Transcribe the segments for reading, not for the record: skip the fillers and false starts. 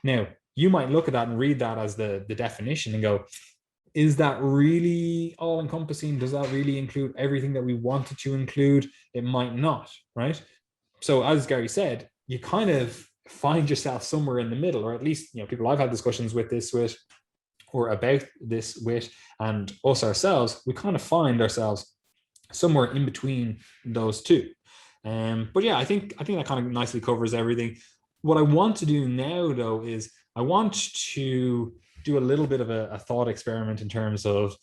Now, you might look at that and read that as the definition and go, is that really all encompassing? Does that really include everything that we wanted to include? It might not, right? So as Gary said, you kind of find yourself somewhere in the middle, or at least, people I've had discussions with this with, or about this with, and us ourselves, we kind of find ourselves somewhere in between those two. But yeah, I think that kind of nicely covers everything. What I want to do now, though, is I want to do a little bit of a thought experiment in terms of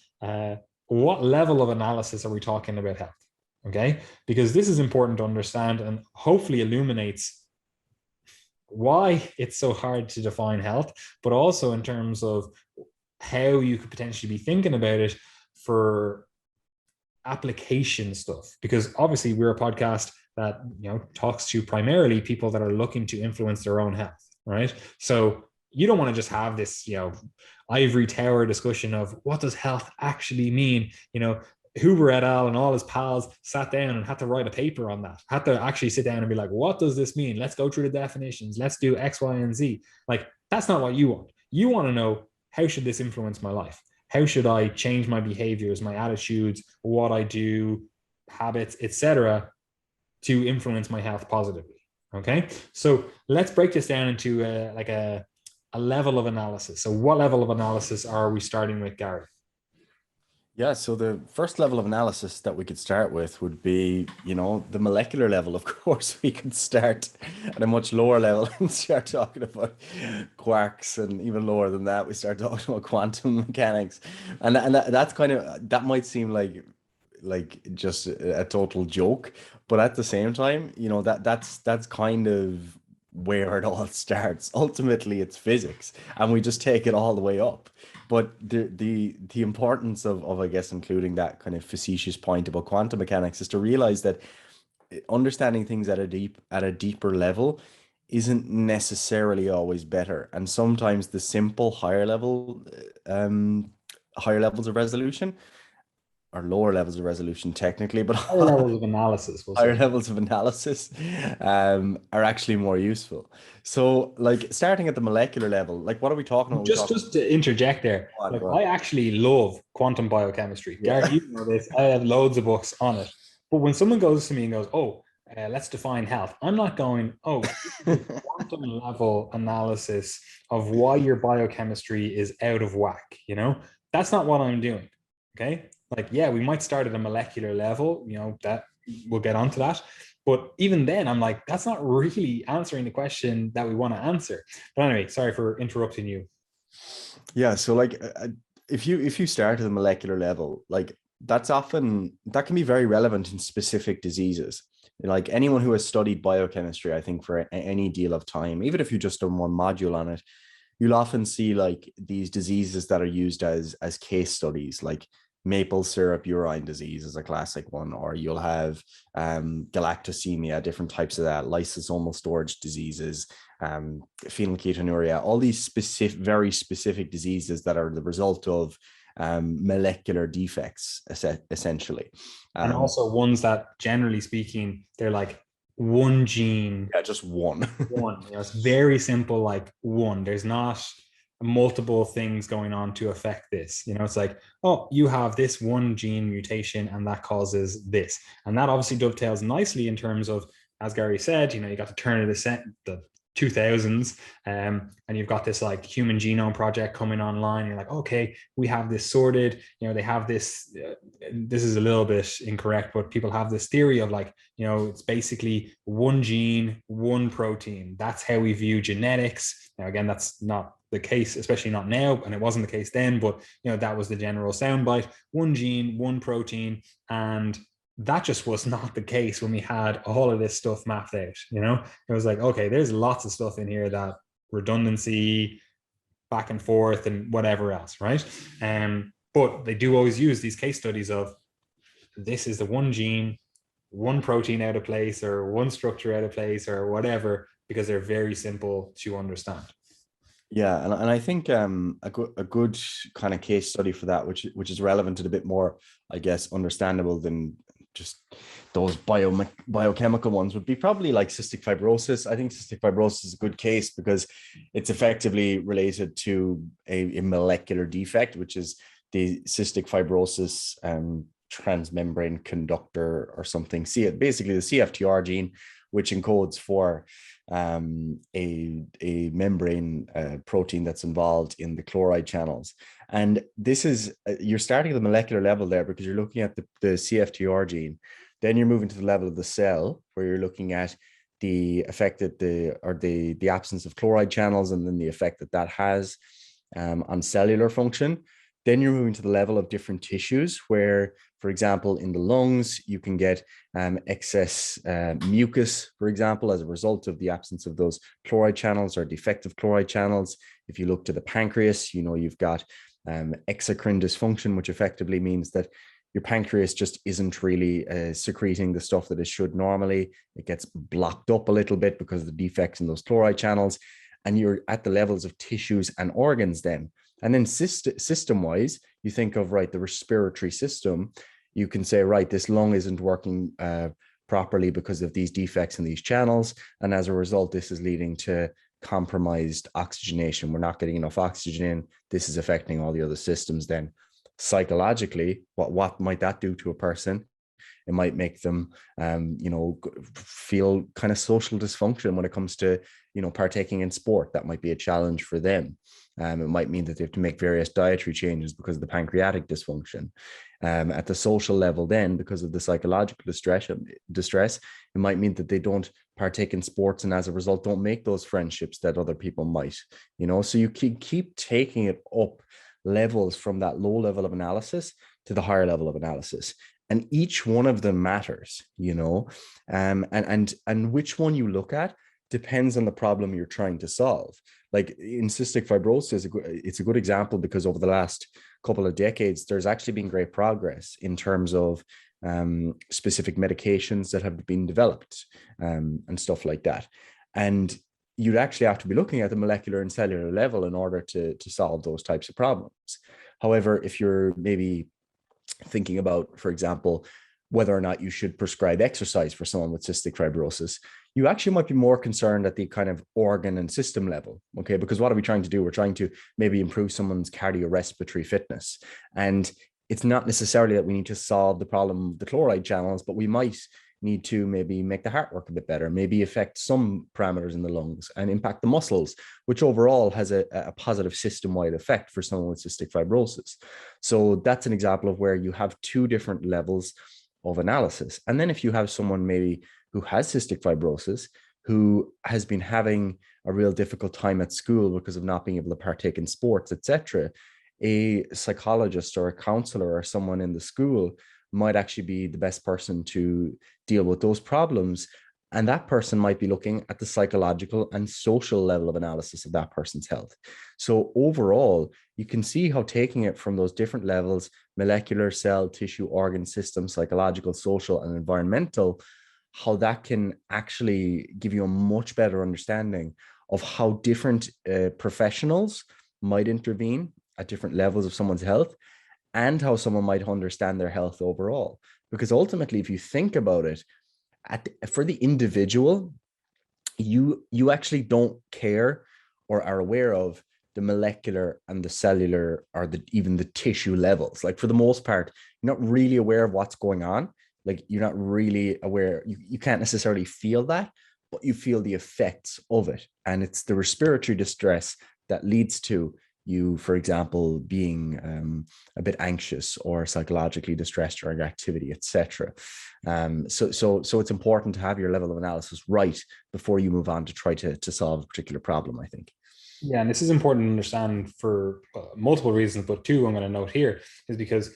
what level of analysis are we talking about health? Okay, because this is important to understand and hopefully illuminates why it's so hard to define health, but also in terms of how you could potentially be thinking about it for application stuff. Because obviously we're a podcast that talks to primarily people that are looking to influence their own health, right? So you don't want to just have this ivory tower discussion of what does health actually mean. Huber et al. And all his pals sat down and had to write a paper on that, had to actually sit down and be like, what does this mean? Let's go through the definitions. Let's do X, Y, and Z. Like, that's not what you want. You want to know, how should this influence my life? How should I change my behaviors, my attitudes, what I do, habits, etc., to influence my health positively? Okay, so let's break this down into a level of analysis. So what level of analysis are we starting with, Gary? Yeah, so the first level of analysis that we could start with would be, the molecular level. Of course, we could start at a much lower level and start talking about quarks, and even lower than that, we start talking about quantum mechanics, and that's kind of, that might seem like just a total joke, but at the same time, that's kind of where it all starts. Ultimately, it's physics, and we just take it all the way up. But the importance of I guess including that kind of facetious point about quantum mechanics is to realize that understanding things at a deeper level isn't necessarily always better, and sometimes the simple higher levels of resolution, or lower levels of resolution technically, but Higher levels of analysis, we'll higher say. levels of analysis are actually more useful. So, like, starting at the molecular level, like, what are we talking about? Just to interject there, Go on, like, go on. I actually love quantum biochemistry. Gary, Yeah. you know this. I have loads of books on it. But when someone goes to me and goes, "Oh, let's define health," I'm not going, "Oh, this is a quantum level analysis of why your biochemistry is out of whack." That's not what I'm doing. Okay, like, yeah, we might start at a molecular level. That we'll get onto that. But even then, I'm like, that's not really answering the question that we want to answer. But anyway, sorry for interrupting you. Yeah, so like if you start at the molecular level, like that can be very relevant in specific diseases. Like anyone who has studied biochemistry, I think for any deal of time, even if you just done one module on it, you'll often see like these diseases that are used as case studies, like maple syrup urine disease is a classic one, or you'll have galactosemia, different types of that, lysosomal storage diseases, phenylketonuria, all these very specific diseases that are the result of molecular defects, essentially. And Um, also ones that, generally speaking, they're like one gene, yeah, just one. one. It's very simple, like one. There's not multiple things going on to affect this. It's like, oh, you have this one gene mutation and that causes this. And that obviously dovetails nicely in terms of, as Gary said, you got to turn it the 2000s, and you've got this like human genome project coming online. You're like, okay, we have this sorted. They have this. This is a little bit incorrect, but people have this theory of like, it's basically one gene, one protein. That's how we view genetics. Now, again, that's not the case, especially not now, and it wasn't the case then. But that was the general soundbite: one gene, one protein, and that just was not the case when we had all of this stuff mapped out. It was like, okay, there's lots of stuff in here that redundancy, back and forth, and whatever else, right? But they do always use these case studies of, this is the one gene, one protein out of place, or one structure out of place, or whatever, because they're very simple to understand. Yeah, and I think a good kind of case study for that, which is relevant and a bit more, I guess, understandable than just those biochemical ones would be probably like cystic fibrosis. I think cystic fibrosis is a good case because it's effectively related to a molecular defect, which is the cystic fibrosis transmembrane conductor or something. See it basically the CFTR gene, which encodes for a membrane protein that's involved in the chloride channels. And this is, you're starting at the molecular level there because you're looking at the CFTR gene. Then you're moving to the level of the cell where you're looking at the effect that the absence of chloride channels and then the effect that that has on cellular function. Then you're moving to the level of different tissues where, for example, in the lungs, you can get excess mucus, for example, as a result of the absence of those chloride channels or defective chloride channels. If you look to the pancreas, you've got exocrine dysfunction, which effectively means that your pancreas just isn't really secreting the stuff that it should normally. It gets blocked up a little bit because of the defects in those chloride channels. And you're at the levels of tissues and organs then. And then system-wise, you think of, right, the respiratory system. You can say, right, this lung isn't working properly because of these defects in these channels. And as a result, this is leading to compromised oxygenation. We're not getting enough oxygen in. This is affecting all the other systems then. Psychologically, what might that do to a person? It might make them, feel kind of social dysfunction when it comes to, partaking in sport. That might be a challenge for them. It might mean that they have to make various dietary changes because of the pancreatic dysfunction. At the social level then, because of the psychological distress, it might mean that they don't partake in sports and as a result don't make those friendships that other people might, so you keep taking it up levels from that low level of analysis to the higher level of analysis. And each one of them matters, and which one you look at depends on the problem you're trying to solve. Like in cystic fibrosis, it's a good example because over the last couple of decades, there's actually been great progress in terms of specific medications that have been developed and stuff like that. And you'd actually have to be looking at the molecular and cellular level in order to solve those types of problems. However, if you're maybe thinking about, for example, whether or not you should prescribe exercise for someone with cystic fibrosis, you actually might be more concerned at the kind of organ and system level, okay? Because what are we trying to do? We're trying to maybe improve someone's cardiorespiratory fitness. And it's not necessarily that we need to solve the problem of the chloride channels, but we might need to maybe make the heart work a bit better, maybe affect some parameters in the lungs and impact the muscles, which overall has a positive system-wide effect for someone with cystic fibrosis. So that's an example of where you have two different levels of analysis. And then if you have someone maybe who has cystic fibrosis, who has been having a real difficult time at school because of not being able to partake in sports, etc., a psychologist or a counselor or someone in the school might actually be the best person to deal with those problems. And that person might be looking at the psychological and social level of analysis of that person's health. So overall, you can see how taking it from those different levels, molecular, cell, tissue, organ, system, psychological, social, and environmental, how that can actually give you a much better understanding of how different professionals might intervene at different levels of someone's health and how someone might understand their health overall. Because ultimately, if you think about it, for the individual, you actually don't care or are aware of the molecular and the cellular or even the tissue levels. Like for the most part, you're not really aware of what's going on. Like you're not really aware, you can't necessarily feel that, but you feel the effects of it. And it's the respiratory distress that leads to you, for example, being a bit anxious or psychologically distressed during activity, etc. So it's important to have your level of analysis right before you move on to try to solve a particular problem, I think. Yeah, and this is important to understand for multiple reasons, but two I'm going to note here is because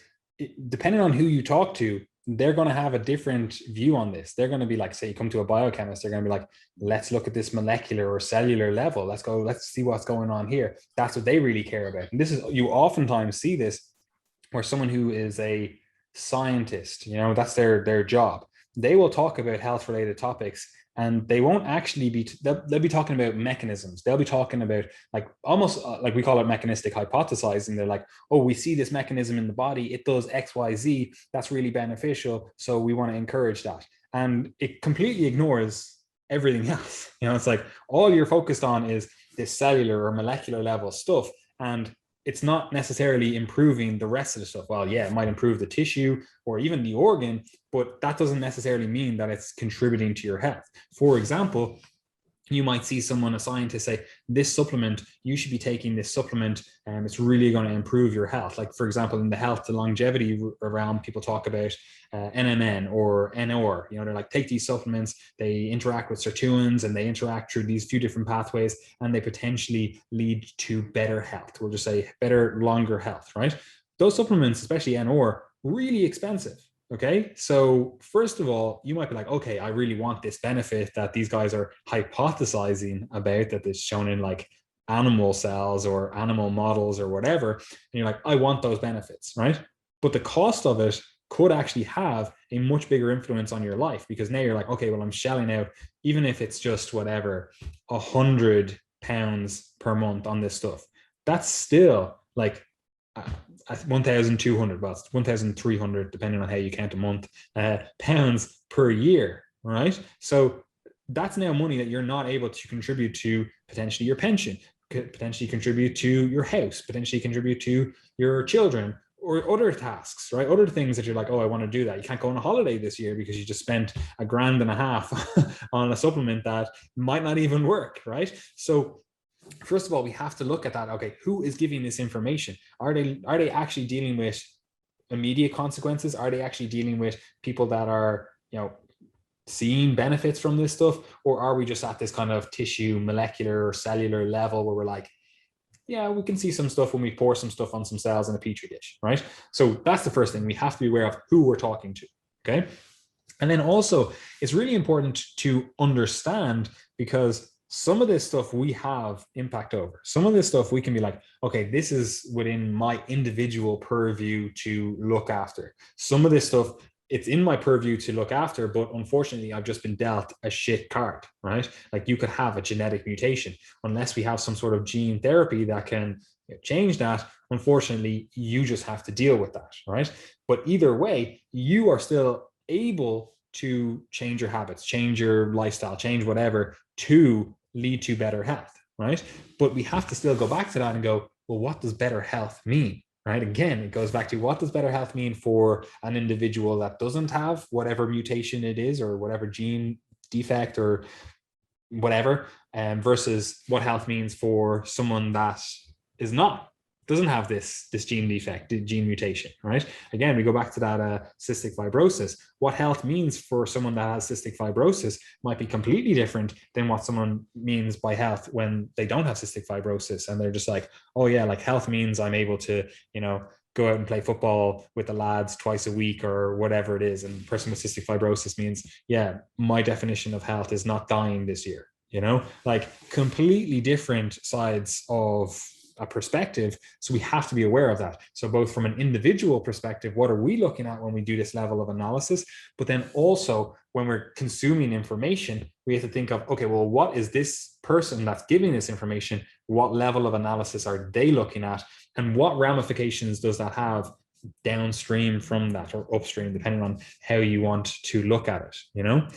depending on who you talk to, they're going to have a different view on this. They're going to be like, say you come to a biochemist, they're going to be like, let's look at this molecular or cellular level. Let's see what's going on here. That's what they really care about. And this is, you oftentimes see this where someone who is a scientist, that's their job. They will talk about health related topics and they won't actually be, they'll be talking about mechanisms. They'll be talking about like almost like we call it mechanistic hypothesizing. They're like, oh, we see this mechanism in the body, it does X, Y, Z, that's really beneficial, so we want to encourage that. And it completely ignores everything else. It's like all you're focused on is this cellular or molecular level stuff, and it's not necessarily improving the rest of the stuff. Well, yeah, it might improve the tissue or even the organ, but that doesn't necessarily mean that it's contributing to your health. For example, you might see someone, a scientist, say, this supplement, you should be taking this supplement, and it's really going to improve your health. Like, for example, in the health to longevity realm, people talk about NMN or NOR. They're like, take these supplements, they interact with sirtuins, and they interact through these few different pathways, and they potentially lead to better health. We'll just say better, longer health, right? Those supplements, especially NOR, really expensive. Okay, so first of all, you might be like, okay, I really want this benefit that these guys are hypothesizing about, that is shown in like animal cells or animal models or whatever. And you're like, I want those benefits, right? But the cost of it could actually have a much bigger influence on your life, because now you're like, okay, well, I'm shelling out, even if it's just whatever, £100 per month on this stuff. That's still like 1,200, well, it's 1,300, depending on how you count a month, pounds per year, right? So that's now money that you're not able to contribute to potentially your pension, could potentially contribute to your house, potentially contribute to your children, or other tasks, right? Other things that you're like, oh, I want to do that. You can't go on a holiday this year because you just spent $1,500 on a supplement that might not even work, right? So first of all, we have to look at that. Okay, who is giving this information? Are they actually dealing with immediate consequences? Are they actually dealing with people that are, seeing benefits from this stuff? Or are we just at this kind of tissue, molecular, or cellular level where we're like, yeah, we can see some stuff when we pour some stuff on some cells in a petri dish, right? So that's the first thing. We have to be aware of who we're talking to, okay? And then also, it's really important to understand, because some of this stuff we have impact over. Some of this stuff we can be like, okay, this is within my individual purview to look after. Some of this stuff, it's in my purview to look after, but unfortunately, I've just been dealt a shit card, right? Like, you could have a genetic mutation. Unless we have some sort of gene therapy that can change that, unfortunately, you just have to deal with that, right? But either way, you are still able to change your habits, change your lifestyle, change whatever to lead to better health, right? But we have to still go back to that and go, well, what does better health mean? Right? Again, it goes back to, what does better health mean for an individual that doesn't have whatever mutation it is, or whatever gene defect or whatever, versus what health means for someone that doesn't have this gene defect, gene mutation, right? Again, we go back to that cystic fibrosis. What health means for someone that has cystic fibrosis might be completely different than what someone means by health when they don't have cystic fibrosis, and they're just like, oh yeah, like health means I'm able to, go out and play football with the lads twice a week or whatever it is. And the person with cystic fibrosis means, yeah, my definition of health is not dying this year, like completely different sides of a perspective. So we have to be aware of that. So both from an individual perspective, what are we looking at when we do this level of analysis? But then also when we're consuming information, we have to think of, okay, well, what is this person that's giving this information? What level of analysis are they looking at? And what ramifications does that have downstream from that, or upstream, depending on how you want to look at it,